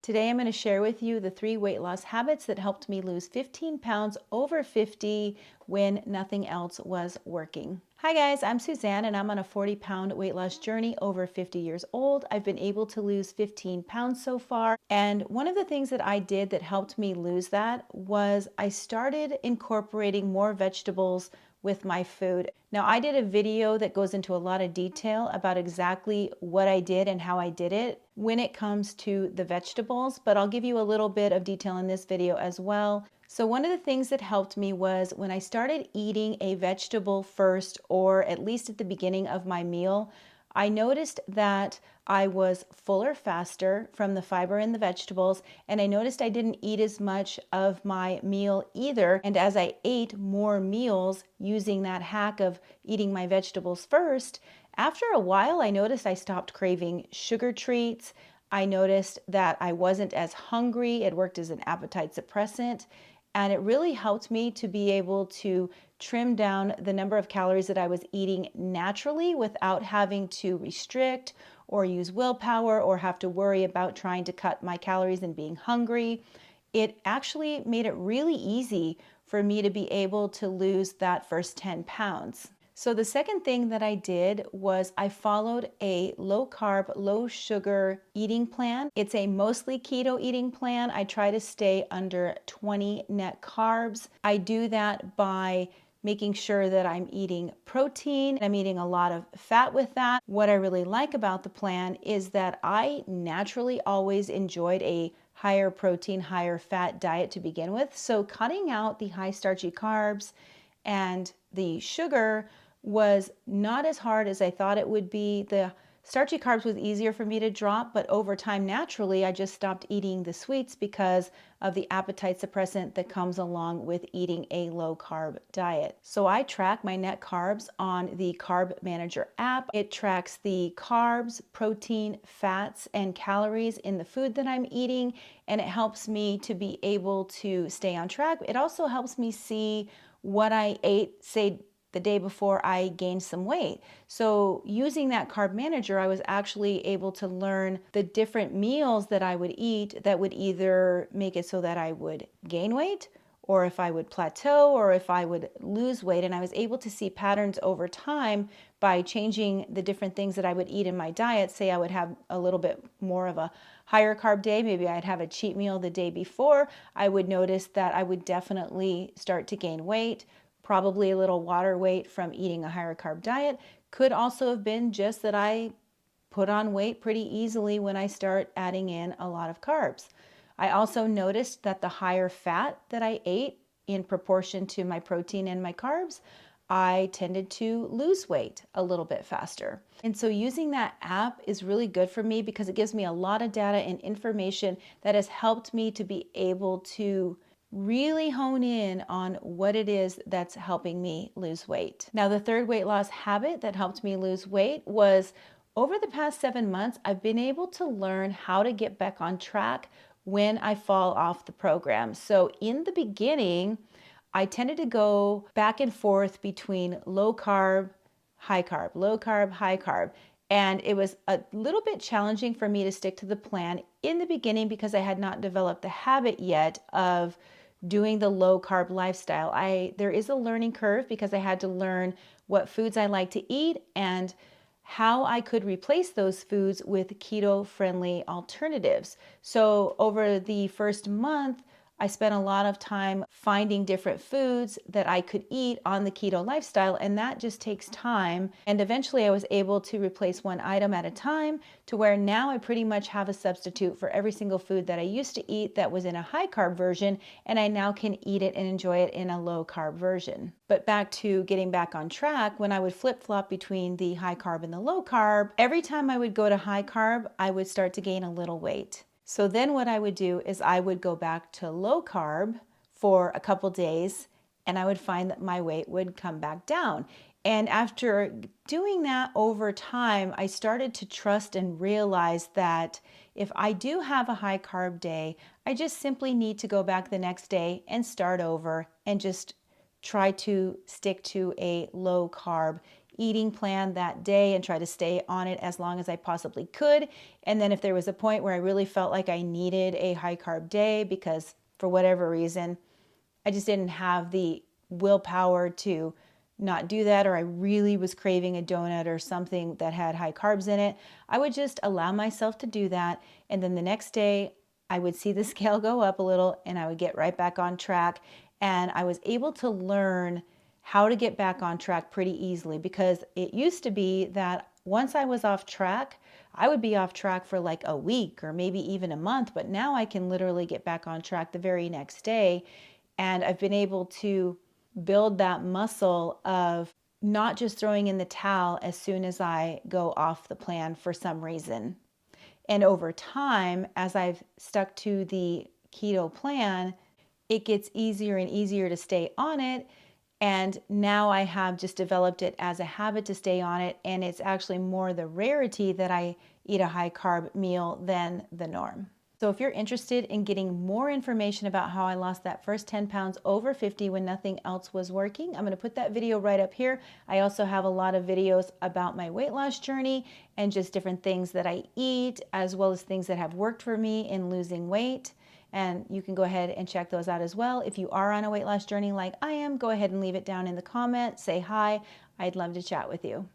Today I'm going to share with you the 3 weight loss habits that helped me lose 15 pounds over 50 when nothing else was working. Hi guys, I'm Suzanne and I'm on a 40-pound weight loss journey over 50 years old. I've been able to lose 15 pounds so far. And one of the things that I did that helped me lose that was I started incorporating more vegetables with my food. Now, I did a video that goes into a lot of detail about exactly what I did and how I did it when it comes to the vegetables, but I'll give you a little bit of detail in this video as well. So one of the things that helped me was when I started eating a vegetable first, or at least at the beginning of my meal, I noticed that I was fuller faster from the fiber in the vegetables, and I noticed I didn't eat as much of my meal either. And as I ate more meals using that hack of eating my vegetables first, after a while I noticed I stopped craving sugar treats. I noticed that I wasn't as hungry. It worked as an appetite suppressant. And it really helped me to be able to trim down the number of calories that I was eating naturally without having to restrict or use willpower or have to worry about trying to cut my calories and being hungry. It actually made it really easy for me to be able to lose that first 10 pounds. So the second thing that I did was I followed a low carb, low sugar eating plan. It's a mostly keto eating plan. I try to stay under 20 net carbs. I do that by making sure that I'm eating protein. I'm eating a lot of fat with that. What I really like about the plan is that I naturally always enjoyed a higher protein, higher fat diet to begin with. So cutting out the high starchy carbs and the sugar was not as hard as I thought it would be. The starchy carbs was easier for me to drop, but over time, naturally, I just stopped eating the sweets because of the appetite suppressant that comes along with eating a low carb diet. So I track my net carbs on the Carb Manager app. It tracks the carbs, protein, fats, and calories in the food that I'm eating, and it helps me to be able to stay on track. It also helps me see what I ate, say, the day before I gained some weight. So using that Carb Manager, I was actually able to learn the different meals that I would eat that would either make it so that I would gain weight, or if I would plateau, or if I would lose weight. And I was able to see patterns over time by changing the different things that I would eat in my diet. Say I would have a little bit more of a higher carb day, maybe I'd have a cheat meal the day before, I would notice that I would definitely start to gain weight. Probably a little water weight from eating a higher carb diet. Could also have been just that I put on weight pretty easily when I start adding in a lot of carbs. I also noticed that the higher fat that I ate in proportion to my protein and my carbs, I tended to lose weight a little bit faster. And so using that app is really good for me because it gives me a lot of data and information that has helped me to be able to really hone in on what it is that's helping me lose weight. Now, the third weight loss habit that helped me lose weight was over the past 7 months, I've been able to learn how to get back on track when I fall off the program. So in the beginning, I tended to go back and forth between low carb, high carb, low carb, high carb. And it was a little bit challenging for me to stick to the plan in the beginning because I had not developed the habit yet of doing the low carb lifestyle. There is a learning curve because I had to learn what foods I like to eat and how I could replace those foods with keto friendly alternatives. So over the first month, I spent a lot of time finding different foods that I could eat on the keto lifestyle, and that just takes time. And eventually I was able to replace one item at a time to where now I pretty much have a substitute for every single food that I used to eat that was in a high carb version, and I now can eat it and enjoy it in a low carb version. But back to getting back on track, when I would flip-flop between the high carb and the low carb, every time I would go to high carb, I would start to gain a little weight. So then what I would do is I would go back to low carb for a couple days and I would find that my weight would come back down. And after doing that over time, I started to trust and realize that if I do have a high carb day, I just simply need to go back the next day and start over and just try to stick to a low carb eating plan that day and try to stay on it as long as I possibly could. And then if there was a point where I really felt like I needed a high carb day because for whatever reason, I just didn't have the willpower to not do that, or I really was craving a donut or something that had high carbs in it, I would just allow myself to do that. And then the next day, I would see the scale go up a little and I would get right back on track. And I was able to learn how to get back on track pretty easily, because it used to be that once I was off track, I would be off track for like a week or maybe even a month, but now I can literally get back on track the very next day. And I've been able to build that muscle of not just throwing in the towel as soon as I go off the plan for some reason. And over time, as I've stuck to the keto plan, it gets easier and easier to stay on it. And now I have just developed it as a habit to stay on it. And it's actually more the rarity that I eat a high carb meal than the norm. So if you're interested in getting more information about how I lost that first 10 pounds over 50 when nothing else was working, I'm going to put that video right up here. I also have a lot of videos about my weight loss journey and just different things that I eat, as well as things that have worked for me in losing weight. And you can go ahead and check those out as well. If you are on a weight loss journey like I am, go ahead and leave it down in the comments. Say hi. I'd love to chat with you.